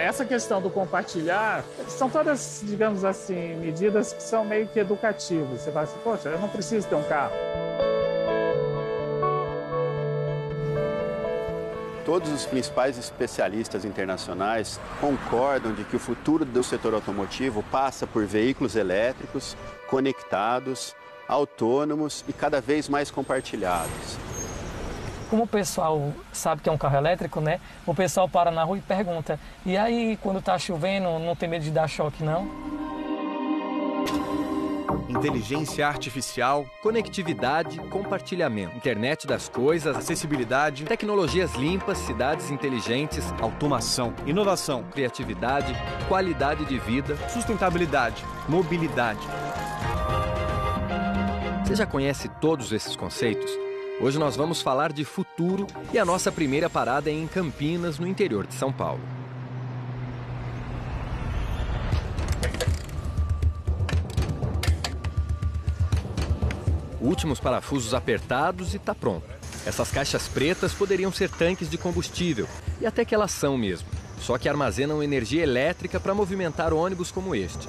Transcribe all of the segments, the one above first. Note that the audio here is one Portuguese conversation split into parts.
essa questão do compartilhar, são todas, digamos assim, medidas que são meio que educativas. Você fala assim, poxa, eu não preciso ter um carro. Todos os principais especialistas internacionais concordam de que o futuro do setor automotivo passa por veículos elétricos, conectados, autônomos e cada vez mais compartilhados. Como o pessoal sabe que é um carro elétrico, né? O pessoal para na rua e pergunta, e aí quando está chovendo, não tem medo de dar choque, não? Inteligência artificial, conectividade, compartilhamento, internet das coisas, acessibilidade, tecnologias limpas, cidades inteligentes, automação, inovação, criatividade, qualidade de vida, sustentabilidade, mobilidade. Você já conhece todos esses conceitos? Hoje nós vamos falar de futuro e a nossa primeira parada é em Campinas, no interior de São Paulo. Últimos parafusos apertados e está pronto. Essas caixas pretas poderiam ser tanques de combustível, e até que elas são mesmo, só que armazenam energia elétrica para movimentar ônibus como este.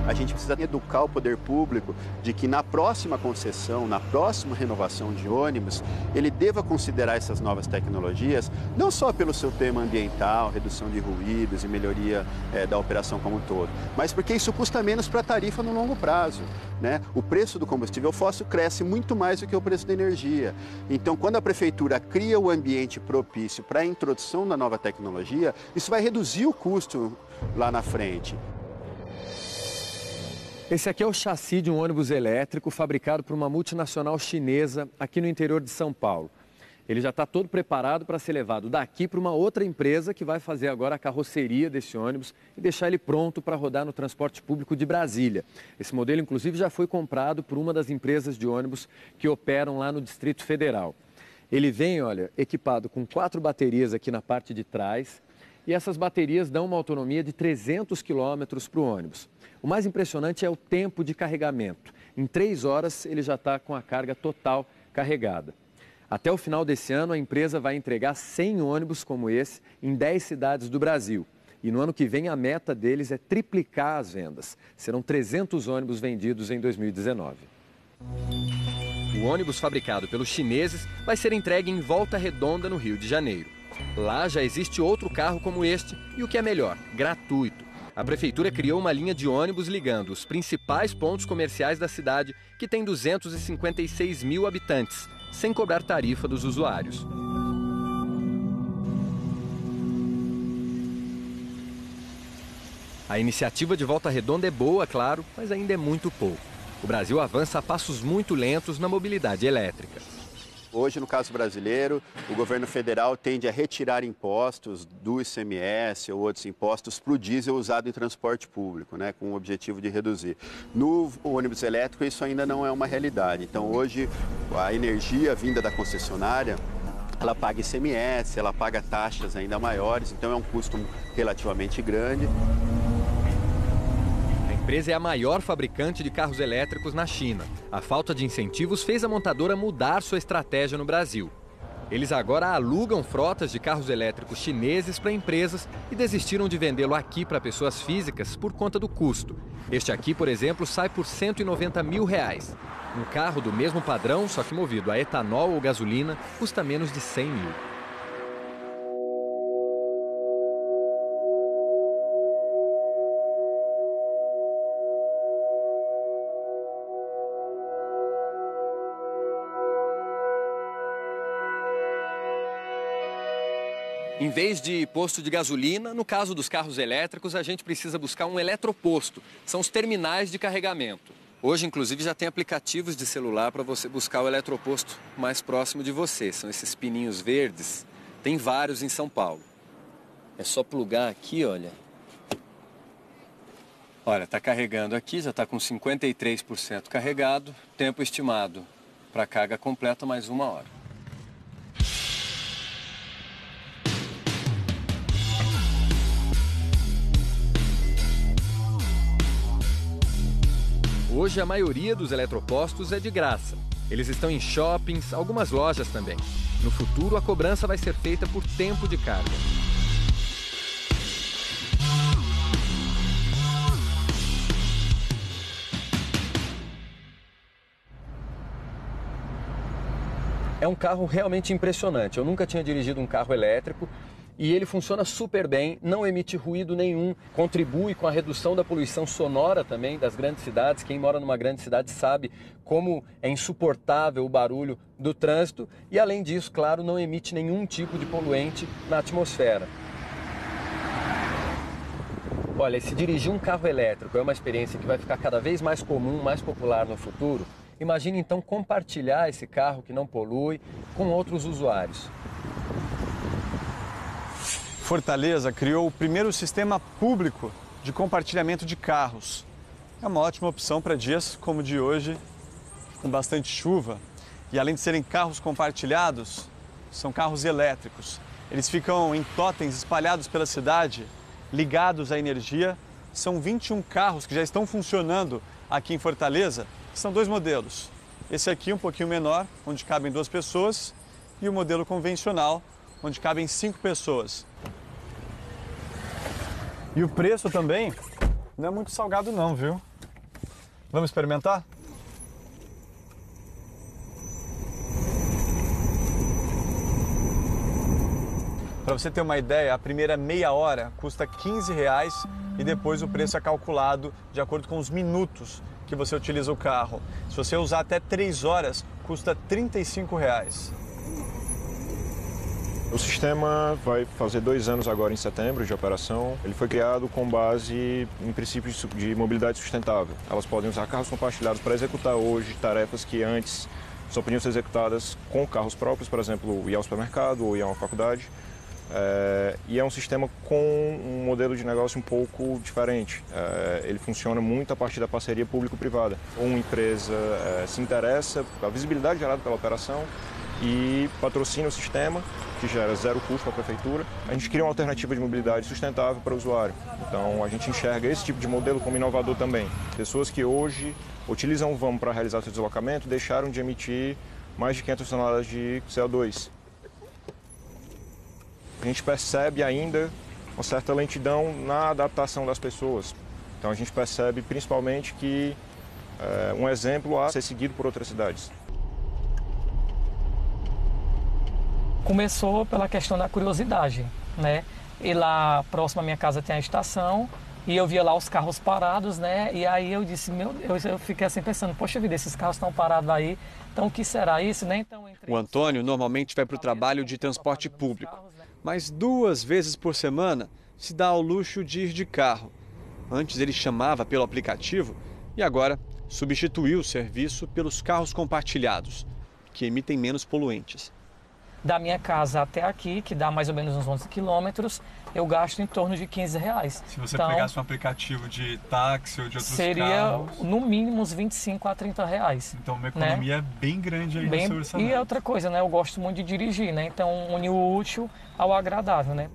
A gente precisa educar o poder público de que na próxima concessão, na próxima renovação de ônibus, ele deva considerar essas novas tecnologias, não só pelo seu tema ambiental, redução de ruídos e melhoria da operação como um todo, mas porque isso custa menos para a tarifa no longo prazo, né? O preço do combustível fóssil cresce muito mais do que o preço da energia. Então, quando a prefeitura cria o ambiente propício para a introdução da nova tecnologia, isso vai reduzir o custo lá na frente. Esse aqui é o chassi de um ônibus elétrico fabricado por uma multinacional chinesa aqui no interior de São Paulo. Ele já está todo preparado para ser levado daqui para uma outra empresa que vai fazer agora a carroceria desse ônibus e deixar ele pronto para rodar no transporte público de Brasília. Esse modelo, inclusive, já foi comprado por uma das empresas de ônibus que operam lá no Distrito Federal. Ele vem, olha, equipado com 4 baterias aqui na parte de trás e essas baterias dão uma autonomia de 300 quilômetros para o ônibus. O mais impressionante é o tempo de carregamento. Em 3 horas ele já está com a carga total carregada. Até o final desse ano a empresa vai entregar 100 ônibus como esse em 10 cidades do Brasil. E no ano que vem a meta deles é triplicar as vendas. Serão 300 ônibus vendidos em 2019. O ônibus fabricado pelos chineses vai ser entregue em Volta Redonda, no Rio de Janeiro. Lá já existe outro carro como este e o que é melhor, gratuito. A prefeitura criou uma linha de ônibus ligando os principais pontos comerciais da cidade, que tem 256 mil habitantes, sem cobrar tarifa dos usuários. A iniciativa de Volta Redonda é boa, claro, mas ainda é muito pouco. O Brasil avança a passos muito lentos na mobilidade elétrica. Hoje, no caso brasileiro, o governo federal tende a retirar impostos do ICMS ou outros impostos para o diesel usado em transporte público, né, com o objetivo de reduzir. No ônibus elétrico, isso ainda não é uma realidade. Então, hoje, a energia vinda da concessionária, ela paga ICMS, ela paga taxas ainda maiores, então é um custo relativamente grande. A empresa é a maior fabricante de carros elétricos na China. A falta de incentivos fez a montadora mudar sua estratégia no Brasil. Eles agora alugam frotas de carros elétricos chineses para empresas e desistiram de vendê-lo aqui para pessoas físicas por conta do custo. Este aqui, por exemplo, sai por R$190 mil. Um carro do mesmo padrão, só que movido a etanol ou gasolina, custa menos de 100 mil. Em vez de posto de gasolina, no caso dos carros elétricos, a gente precisa buscar um eletroposto. São os terminais de carregamento. Hoje, inclusive, já tem aplicativos de celular para você buscar o eletroposto mais próximo de você. São esses pininhos verdes. Tem vários em São Paulo. É só plugar aqui, olha. Olha, está carregando aqui, já está com 53% carregado. Tempo estimado para carga completa, mais 1 hora. Hoje, a maioria dos eletropostos é de graça. Eles estão em shoppings, algumas lojas também. No futuro, a cobrança vai ser feita por tempo de carga. É um carro realmente impressionante. Eu nunca tinha dirigido um carro elétrico e ele funciona super bem, não emite ruído nenhum, contribui com a redução da poluição sonora também das grandes cidades. Quem mora numa grande cidade sabe como é insuportável o barulho do trânsito e, além disso, claro, não emite nenhum tipo de poluente na atmosfera. Olha, se dirigir um carro elétrico é uma experiência que vai ficar cada vez mais comum, mais popular no futuro, imagine então compartilhar esse carro que não polui com outros usuários. Fortaleza criou o primeiro sistema público de compartilhamento de carros. É uma ótima opção para dias como o de hoje, com bastante chuva. E além de serem carros compartilhados, são carros elétricos. Eles ficam em totens espalhados pela cidade, ligados à energia. São 21 carros que já estão funcionando aqui em Fortaleza. São dois modelos. Esse aqui um pouquinho menor, onde cabem 2 pessoas, e o modelo convencional, onde cabem 5 pessoas. E o preço também não é muito salgado não, viu? Vamos experimentar? Para você ter uma ideia, a primeira meia hora custa R$15 e depois o preço é calculado de acordo com os minutos que você utiliza o carro. Se você usar até 3 horas, custa R$35. O sistema vai fazer 2 anos agora em setembro de operação. Ele foi criado com base em princípios de mobilidade sustentável. Elas podem usar carros compartilhados para executar hoje tarefas que antes só podiam ser executadas com carros próprios, por exemplo, ir ao supermercado ou ir a uma faculdade. E é um sistema com um modelo de negócio um pouco diferente. Ele funciona muito a partir da parceria público-privada. Uma empresa se interessa pela visibilidade gerada pela operação e patrocina o sistema, que gera 0 custo para a prefeitura. A gente cria uma alternativa de mobilidade sustentável para o usuário. Então, a gente enxerga esse tipo de modelo como inovador também. Pessoas que hoje utilizam o VAMO para realizar seu deslocamento deixaram de emitir mais de 500 toneladas de CO2. A gente percebe ainda uma certa lentidão na adaptação das pessoas. Então, a gente percebe principalmente que um exemplo a ser seguido por outras cidades. Começou pela questão da curiosidade, né? E lá próximo à minha casa tem a estação e eu via lá os carros parados, né? E aí eu disse, meu Deus, eu fiquei assim pensando, poxa vida, esses carros estão parados aí, então o que será isso, né? Então, o Antônio normalmente vai para o trabalho de transporte público, mas 2 vezes por semana se dá ao luxo de ir de carro. Antes ele chamava pelo aplicativo e agora substituiu o serviço pelos carros compartilhados, que emitem menos poluentes. Da minha casa até aqui, que dá mais ou menos uns 11 quilômetros, eu gasto em torno de R$15. Se você pegasse um aplicativo de táxi ou de outros seria, carros... Seria no mínimo uns R$25 a R$30. Então uma economia, né, bem grande aí no seu orçamento. E é outra coisa, né? Eu gosto muito de dirigir, né? Então une o útil ao agradável, né?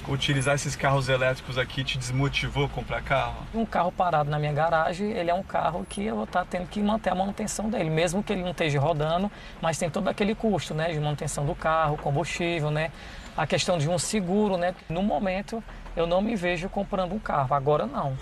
Utilizar esses carros elétricos aqui te desmotivou a comprar carro? Um carro parado na minha garagem, ele é um carro que eu vou estar tendo que manter a manutenção dele, mesmo que ele não esteja rodando, mas tem todo aquele custo, né, de manutenção do carro, combustível, né, a questão de um seguro, né. No momento, eu não me vejo comprando um carro, agora não.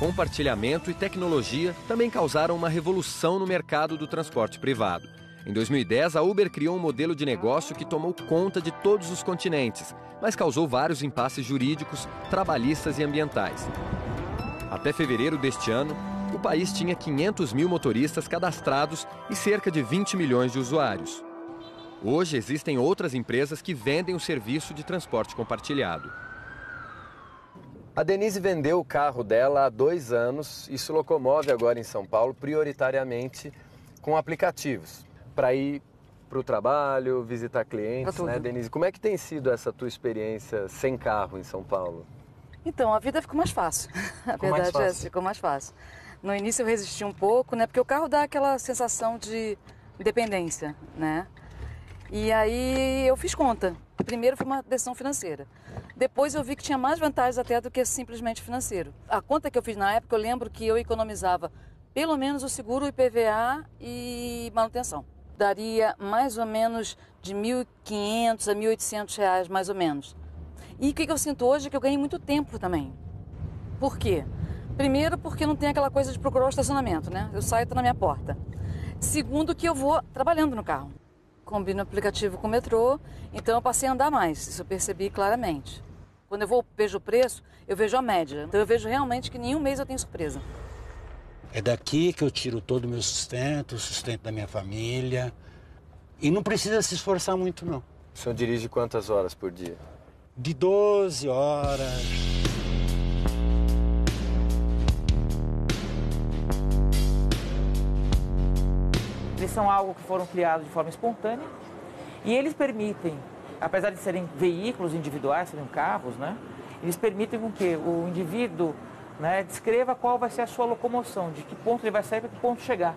Compartilhamento e tecnologia também causaram uma revolução no mercado do transporte privado. Em 2010, a Uber criou um modelo de negócio que tomou conta de todos os continentes, mas causou vários impasses jurídicos, trabalhistas e ambientais. Até fevereiro deste ano, o país tinha 500 mil motoristas cadastrados e cerca de 20 milhões de usuários. Hoje, existem outras empresas que vendem o serviço de transporte compartilhado. A Denise vendeu o carro dela há 2 anos e se locomove agora em São Paulo prioritariamente com aplicativos, para ir para o trabalho, visitar clientes, né, Denise? Como é que tem sido essa tua experiência sem carro em São Paulo? Então, a vida ficou mais fácil. A verdade é essa, ficou mais fácil. No início eu resisti um pouco, né, porque o carro dá aquela sensação de independência, né? E aí eu fiz conta. Primeiro foi uma decisão financeira. Depois eu vi que tinha mais vantagens até do que simplesmente financeiro. A conta que eu fiz na época, eu lembro que eu economizava pelo menos o seguro, IPVA e manutenção. Daria mais ou menos de R$ 1.500 a R$ 1.800, mais ou menos. E o que eu sinto hoje é que eu ganhei muito tempo também. Por quê? Primeiro, porque não tem aquela coisa de procurar o estacionamento, né? Eu saio e estou na minha porta. Segundo, que eu vou trabalhando no carro. Combino o aplicativo com o metrô, então eu passei a andar mais, isso eu percebi claramente. Quando eu vejo o preço, eu vejo a média. Então eu vejo realmente que nenhum mês eu tenho surpresa. É daqui que eu tiro todo o meu sustento, o sustento da minha família. E não precisa se esforçar muito, não. O senhor dirige quantas horas por dia? De 12 horas. Eles são algo que foram criados de forma espontânea e eles permitem, apesar de serem veículos individuais, serem carros, né? Eles permitem com que o indivíduo, né, descreva qual vai ser a sua locomoção, de que ponto ele vai sair para que ponto chegar.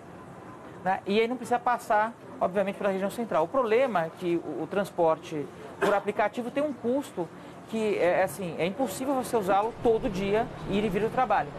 Né? E aí não precisa passar, obviamente, pela região central. O problema é que o transporte por aplicativo tem um custo que é impossível você usá-lo todo dia e ir e vir do trabalho.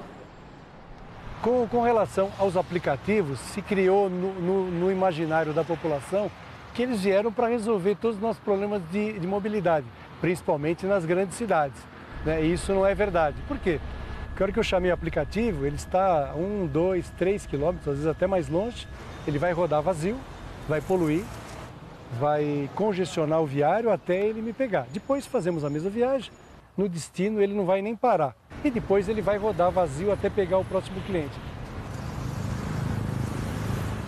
Com relação aos aplicativos, se criou no imaginário da população que eles vieram para resolver todos os nossos problemas de mobilidade, principalmente nas grandes cidades. Né? E isso não é verdade. Por quê? Porque a hora que eu chamei o aplicativo, ele está a 1, 2, 3 quilômetros, às vezes até mais longe, ele vai rodar vazio, vai poluir, vai congestionar o viário até ele me pegar. Depois fazemos a mesma viagem, no destino ele não vai nem parar. E depois ele vai rodar vazio até pegar o próximo cliente.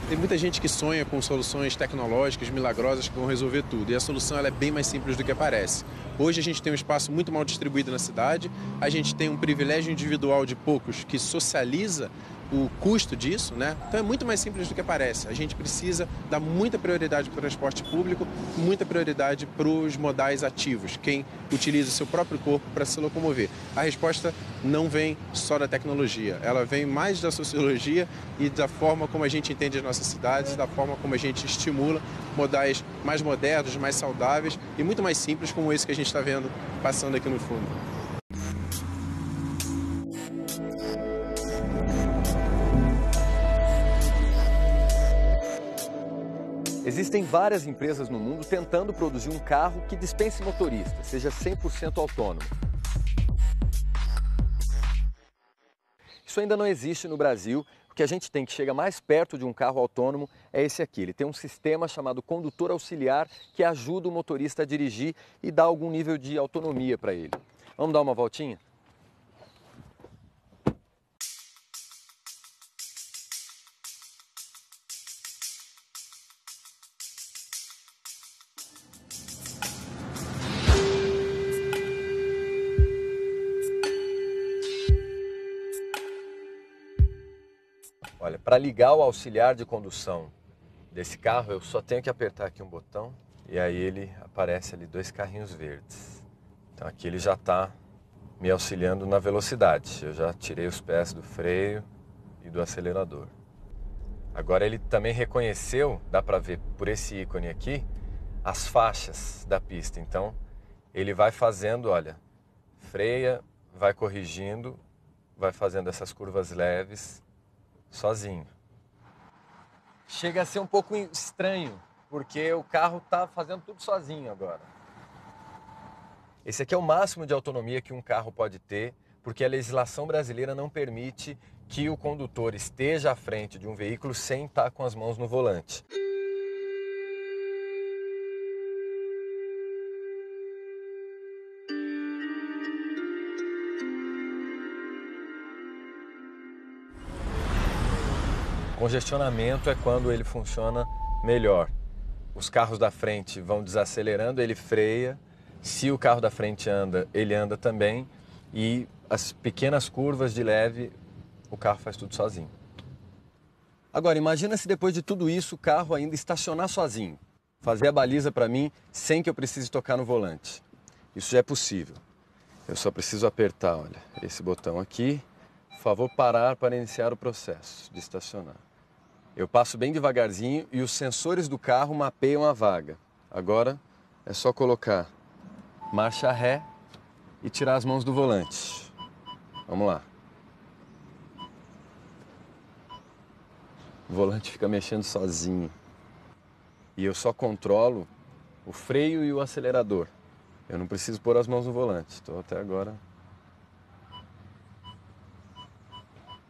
Tem muita gente que sonha com soluções tecnológicas, milagrosas, que vão resolver tudo. E a solução ela é bem mais simples do que parece. Hoje a gente tem um espaço muito mal distribuído na cidade, a gente tem um privilégio individual de poucos que socializa o custo disso, né? Então é muito mais simples do que parece. A gente precisa dar muita prioridade para o transporte público, muita prioridade para os modais ativos, quem utiliza o seu próprio corpo para se locomover. A resposta não vem só da tecnologia, ela vem mais da sociologia e da forma como a gente entende as nossas cidades, da forma como a gente estimula modais mais modernos, mais saudáveis e muito mais simples como esse que a gente está vendo passando aqui no fundo. Existem várias empresas no mundo tentando produzir um carro que dispense motorista, seja 100% autônomo. Isso ainda não existe no Brasil. O que a gente tem que chega mais perto de um carro autônomo é esse aqui. Ele tem um sistema chamado condutor auxiliar que ajuda o motorista a dirigir e dá algum nível de autonomia para ele. Vamos dar uma voltinha? Olha, para ligar o auxiliar de condução desse carro, eu só tenho que apertar aqui um botão e aí ele aparece ali 2 carrinhos verdes. Então aqui ele já está me auxiliando na velocidade. Eu já tirei os pés do freio e do acelerador. Agora ele também reconheceu, dá para ver por esse ícone aqui, as faixas da pista. Então ele vai fazendo, olha, freia, vai corrigindo, vai fazendo essas curvas leves sozinho. Chega a ser um pouco estranho, porque o carro está fazendo tudo sozinho agora. Esse aqui é o máximo de autonomia que um carro pode ter, porque a legislação brasileira não permite que o condutor esteja à frente de um veículo sem estar com as mãos no volante. Congestionamento é quando ele funciona melhor. Os carros da frente vão desacelerando, ele freia. Se o carro da frente anda, ele anda também. E as pequenas curvas de leve, o carro faz tudo sozinho. Agora, imagina se depois de tudo isso o carro ainda estacionar sozinho. Fazer a baliza para mim sem que eu precise tocar no volante. Isso já é possível. Eu só preciso apertar, olha, esse botão aqui. Por favor, parar para iniciar o processo de estacionar. Eu passo bem devagarzinho e os sensores do carro mapeiam a vaga. Agora é só colocar marcha ré e tirar as mãos do volante. Vamos lá. O volante fica mexendo sozinho. E eu só controlo o freio e o acelerador. Eu não preciso pôr as mãos no volante. Estou até agora.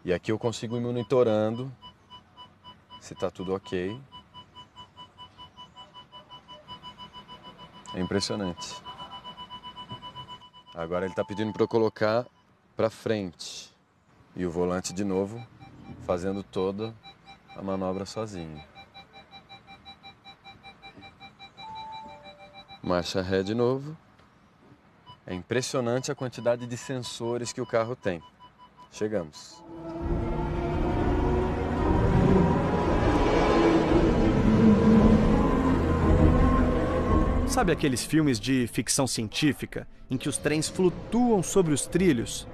E aqui eu consigo ir monitorando se está tudo ok. É impressionante. Agora ele está pedindo para eu colocar para frente. E o volante de novo fazendo toda a manobra sozinho. Marcha ré de novo. É impressionante a quantidade de sensores que o carro tem. Chegamos. Sabe aqueles filmes de ficção científica em que os trens flutuam sobre os trilhos?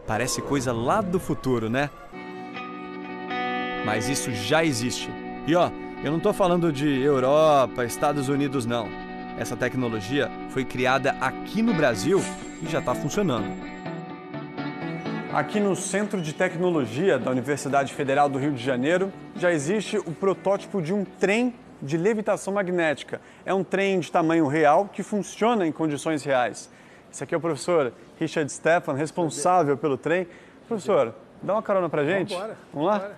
Parece coisa lá do futuro, né? Mas isso já existe. E ó, eu não tô falando de Europa, Estados Unidos, não. Essa tecnologia foi criada aqui no Brasil e já está funcionando. Aqui no Centro de Tecnologia da Universidade Federal do Rio de Janeiro, já existe o protótipo de um trem de levitação magnética. É um trem de tamanho real que funciona em condições reais. Esse aqui é o professor Richard Stefan, responsável pelo trem. Professor, dá uma carona pra gente? Vamos lá?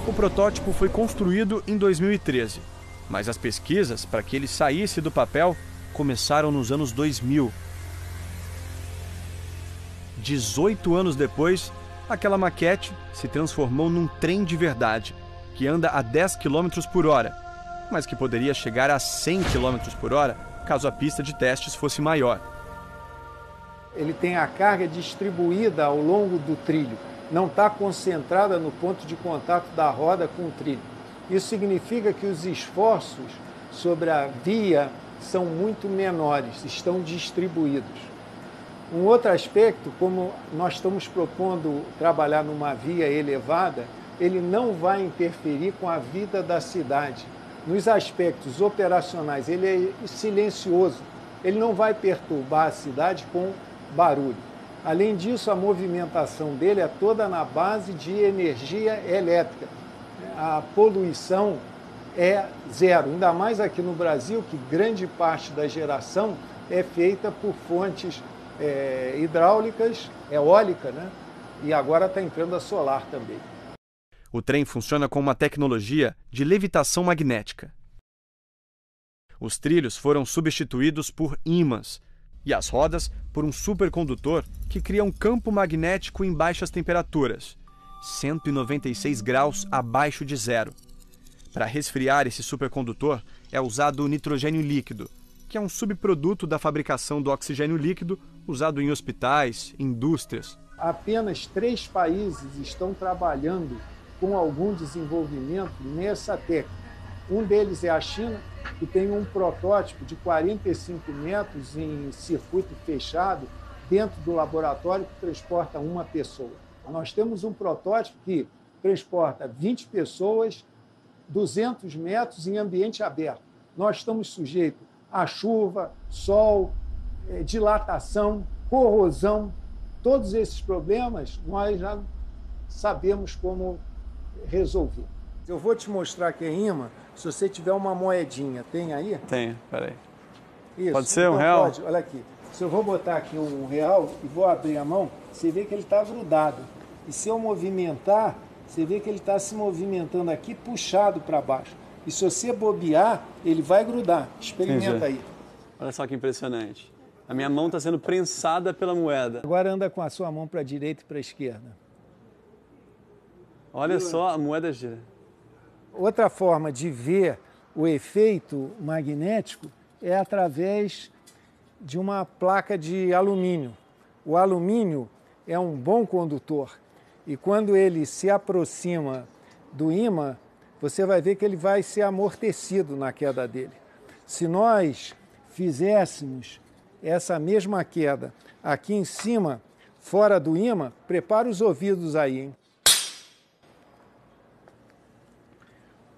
O protótipo foi construído em 2013, mas as pesquisas para que ele saísse do papel começaram nos anos 2000. 18 anos depois, aquela maquete se transformou num trem de verdade, que anda a 10 km por hora, mas que poderia chegar a 100 km por hora caso a pista de testes fosse maior. Ele tem a carga distribuída ao longo do trilho, não está concentrada no ponto de contato da roda com o trilho. Isso significa que os esforços sobre a via são muito menores, estão distribuídos. Um outro aspecto, como nós estamos propondo trabalhar numa via elevada, ele não vai interferir com a vida da cidade. Nos aspectos operacionais, ele é silencioso, ele não vai perturbar a cidade com barulho. Além disso, a movimentação dele é toda na base de energia elétrica. A poluição é zero, ainda mais aqui no Brasil, que grande parte da geração é feita por fontes hidráulicas, eólica, né? E agora está entrando a solar também. O trem funciona com uma tecnologia de levitação magnética. Os trilhos foram substituídos por ímãs e as rodas por um supercondutor que cria um campo magnético em baixas temperaturas, 196 graus abaixo de zero. Para resfriar esse supercondutor é usado o nitrogênio líquido, que é um subproduto da fabricação do oxigênio líquido usado em hospitais, indústrias. Apenas 3 países estão trabalhando com algum desenvolvimento nessa técnica. Um deles é a China, que tem um protótipo de 45 metros em circuito fechado dentro do laboratório que transporta uma pessoa. Nós temos um protótipo que transporta 20 pessoas, 200 metros em ambiente aberto. Nós estamos sujeitos a chuva, sol, dilatação, corrosão. Todos esses problemas nós já sabemos como resolver. Eu vou te mostrar aqui a imã, se você tiver uma moedinha. Tem aí? Tenho, peraí. Isso. Pode ser então, R$1? Pode, olha aqui. Se eu vou botar aqui R$1 e vou abrir a mão, você vê que ele está grudado. E se eu movimentar, você vê que ele está se movimentando aqui, puxado para baixo. E se você bobear, ele vai grudar. Experimenta aí. Olha só que impressionante. A minha mão está sendo prensada pela moeda. Agora anda com a sua mão para a direita e para a esquerda. Olha só, a moeda gira. Outra forma de ver o efeito magnético é através de uma placa de alumínio. O alumínio é um bom condutor e quando ele se aproxima do ímã, você vai ver que ele vai ser amortecido na queda dele. Se nós fizéssemos essa mesma queda aqui em cima, fora do ímã, prepara os ouvidos aí, hein?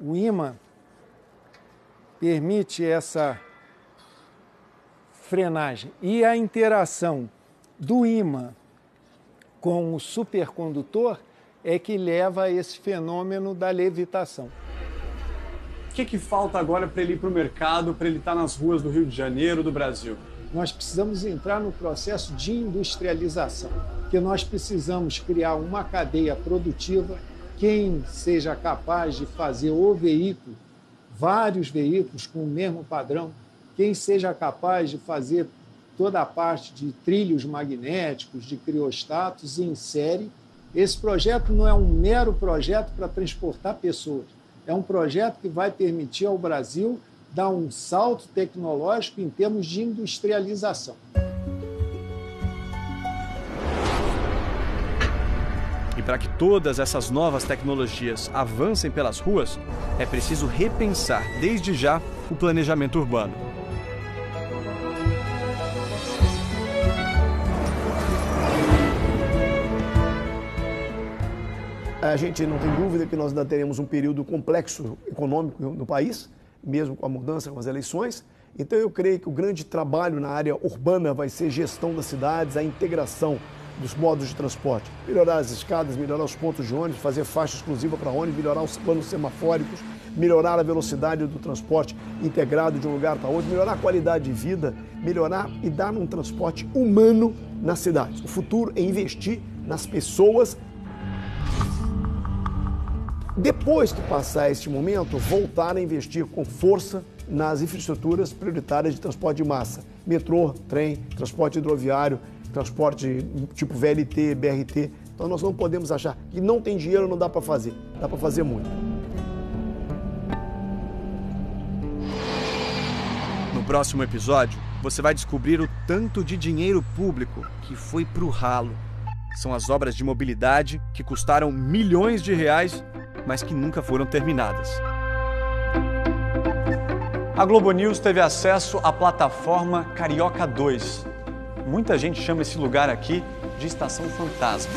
O ímã permite essa frenagem e a interação do ímã com o supercondutor é que leva a esse fenômeno da levitação. O que falta agora para ele ir para o mercado, para ele estar nas ruas do Rio de Janeiro, do Brasil? Nós precisamos entrar no processo de industrialização, porque nós precisamos criar uma cadeia produtiva. Quem seja capaz de fazer o veículo, vários veículos com o mesmo padrão, quem seja capaz de fazer toda a parte de trilhos magnéticos, de criostatos em série. Esse projeto não é um mero projeto para transportar pessoas, é um projeto que vai permitir ao Brasil dar um salto tecnológico em termos de industrialização. E para que todas essas novas tecnologias avancem pelas ruas, é preciso repensar desde já o planejamento urbano. A gente não tem dúvida que nós ainda teremos um período complexo econômico no país, mesmo com a mudança, com as eleições. Então eu creio que o grande trabalho na área urbana vai ser gestão das cidades, a integração dos modos de transporte. Melhorar as escadas, melhorar os pontos de ônibus, fazer faixa exclusiva para ônibus, melhorar os planos semafóricos, melhorar a velocidade do transporte integrado de um lugar para outro, melhorar a qualidade de vida, melhorar e dar um transporte humano nas cidades. O futuro é investir nas pessoas. Depois que passar este momento, voltar a investir com força nas infraestruturas prioritárias de transporte de massa. Metrô, trem, transporte hidroviário, transporte tipo VLT, BRT. Então nós não podemos achar que não tem dinheiro, não dá para fazer. Dá para fazer muito. No próximo episódio, você vai descobrir o tanto de dinheiro público que foi pro ralo. São as obras de mobilidade que custaram milhões de reais, mas que nunca foram terminadas. A Globo News teve acesso à plataforma Carioca 2. Muita gente chama esse lugar aqui de Estação Fantasma.